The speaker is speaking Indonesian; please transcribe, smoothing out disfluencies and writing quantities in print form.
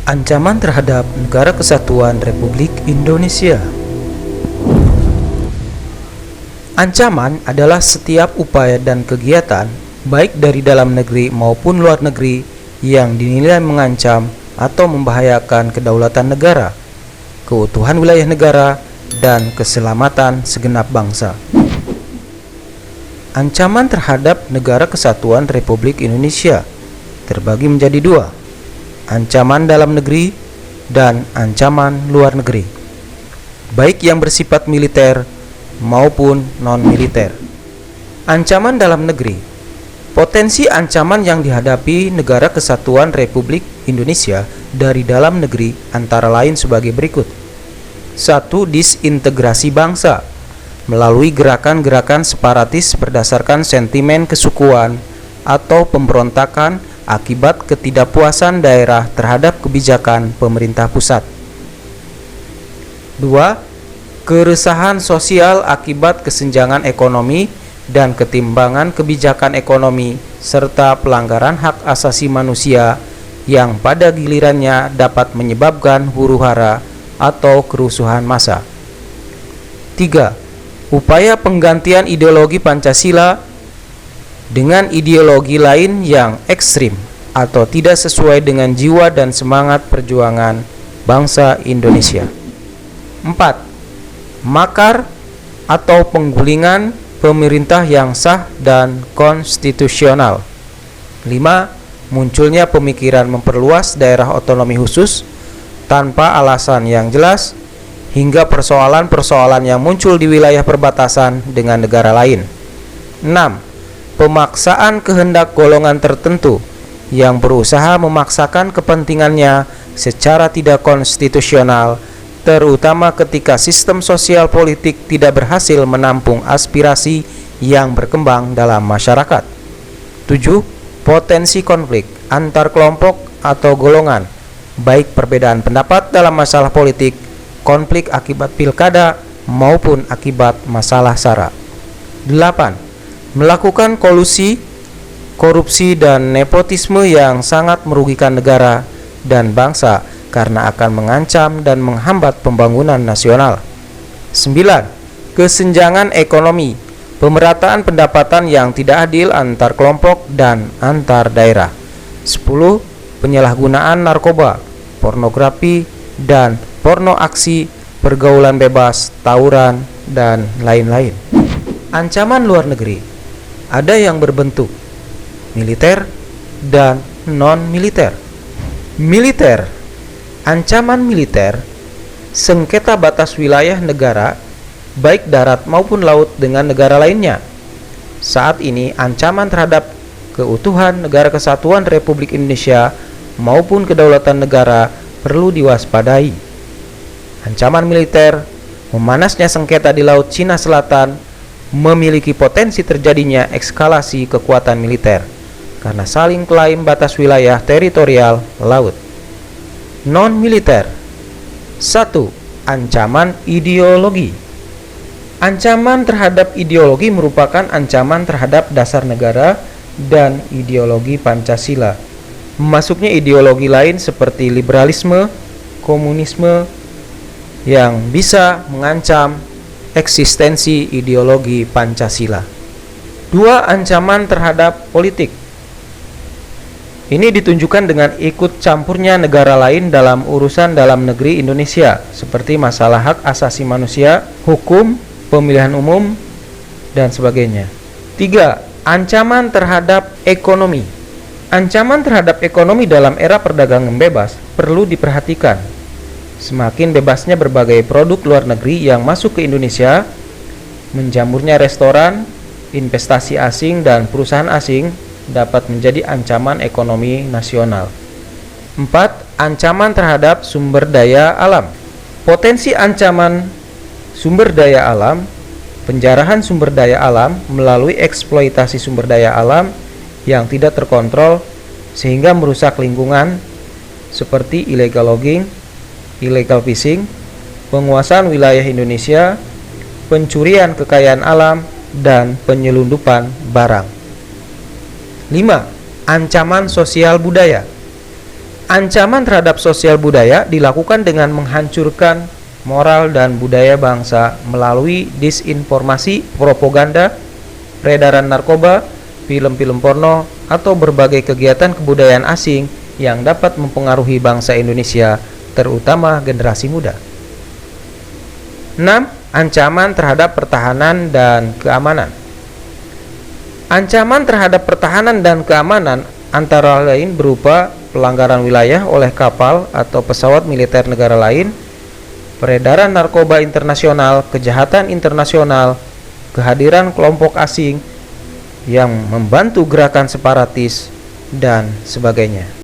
Ancaman terhadap Negara Kesatuan Republik Indonesia. Ancaman adalah setiap upaya dan kegiatan, baik dari dalam negeri maupun luar negeri, yang dinilai mengancam atau membahayakan kedaulatan negara, keutuhan wilayah negara, dan keselamatan segenap bangsa. Ancaman terhadap Negara Kesatuan Republik Indonesia terbagi menjadi dua: ancaman dalam negeri dan ancaman luar negeri, baik yang bersifat militer maupun non-militer. Ancaman dalam negeri. Potensi ancaman yang dihadapi Negara Kesatuan Republik Indonesia dari dalam negeri antara lain sebagai berikut. 1. Disintegrasi bangsa melalui gerakan-gerakan separatis berdasarkan sentimen kesukuan atau pemberontakan akibat ketidakpuasan daerah terhadap kebijakan pemerintah pusat. 2. Keresahan sosial akibat kesenjangan ekonomi dan ketimbangan kebijakan ekonomi serta pelanggaran hak asasi manusia yang pada gilirannya dapat menyebabkan huru-hara atau kerusuhan massa. 3. Upaya penggantian ideologi Pancasila dengan ideologi lain yang ekstrim atau tidak sesuai dengan jiwa dan semangat perjuangan bangsa Indonesia. 4. Makar atau penggulingan pemerintah yang sah dan konstitusional. 5. Munculnya pemikiran memperluas daerah otonomi khusus tanpa alasan yang jelas, hingga persoalan-persoalan yang muncul di wilayah perbatasan dengan negara lain. 6. Pemaksaan kehendak golongan tertentu yang berusaha memaksakan kepentingannya secara tidak konstitusional, terutama ketika sistem sosial politik tidak berhasil menampung aspirasi yang berkembang dalam masyarakat. 7. Potensi konflik antar kelompok atau golongan, baik perbedaan pendapat dalam masalah politik, konflik akibat pilkada, maupun akibat masalah SARA. 8. Melakukan kolusi, korupsi, dan nepotisme yang sangat merugikan negara dan bangsa karena akan mengancam dan menghambat pembangunan nasional. 9. Kesenjangan ekonomi, pemerataan pendapatan yang tidak adil antar kelompok dan antar daerah. 10. Penyalahgunaan narkoba, pornografi, dan porno aksi, pergaulan bebas, tawuran, dan lain-lain. Ancaman luar negeri. Ada yang berbentuk militer dan non-militer. Militer. Ancaman militer, sengketa batas wilayah negara, baik darat maupun laut dengan negara lainnya. Saat ini ancaman terhadap keutuhan Negara Kesatuan Republik Indonesia maupun kedaulatan negara perlu diwaspadai. Ancaman militer, memanasnya sengketa di Laut Cina Selatan, memiliki potensi terjadinya eskalasi kekuatan militer karena saling klaim batas wilayah teritorial laut. Non-militer. 1. Ancaman ideologi. Ancaman terhadap ideologi merupakan ancaman terhadap dasar negara dan ideologi Pancasila. Masuknya ideologi lain seperti liberalisme, komunisme yang bisa mengancam eksistensi ideologi Pancasila. 2. Ancaman terhadap politik. Ini ditunjukkan dengan ikut campurnya negara lain dalam urusan dalam negeri Indonesia, seperti masalah hak asasi manusia, hukum, pemilihan umum, dan sebagainya. 3. Ancaman terhadap ekonomi. Ancaman terhadap ekonomi dalam era perdagangan bebas perlu diperhatikan. Semakin bebasnya berbagai produk luar negeri yang masuk ke Indonesia, menjamurnya restoran, investasi asing, dan perusahaan asing dapat menjadi ancaman ekonomi nasional. 4. Ancaman terhadap sumber daya alam. Potensi ancaman sumber daya alam, penjarahan sumber daya alam melalui eksploitasi sumber daya alam yang tidak terkontrol sehingga merusak lingkungan, seperti illegal logging, illegal fishing, penguasaan wilayah Indonesia, pencurian kekayaan alam, dan penyelundupan barang. 5. Ancaman sosial budaya. Ancaman terhadap sosial budaya dilakukan dengan menghancurkan moral dan budaya bangsa melalui disinformasi, propaganda, peredaran narkoba, film-film porno, atau berbagai kegiatan kebudayaan asing yang dapat mempengaruhi bangsa Indonesia, terutama generasi muda. 6. Ancaman terhadap pertahanan dan keamanan. Ancaman terhadap pertahanan dan keamanan antara lain berupa pelanggaran wilayah oleh kapal atau pesawat militer negara lain, peredaran narkoba internasional, kejahatan internasional, kehadiran kelompok asing yang membantu gerakan separatis, dan sebagainya.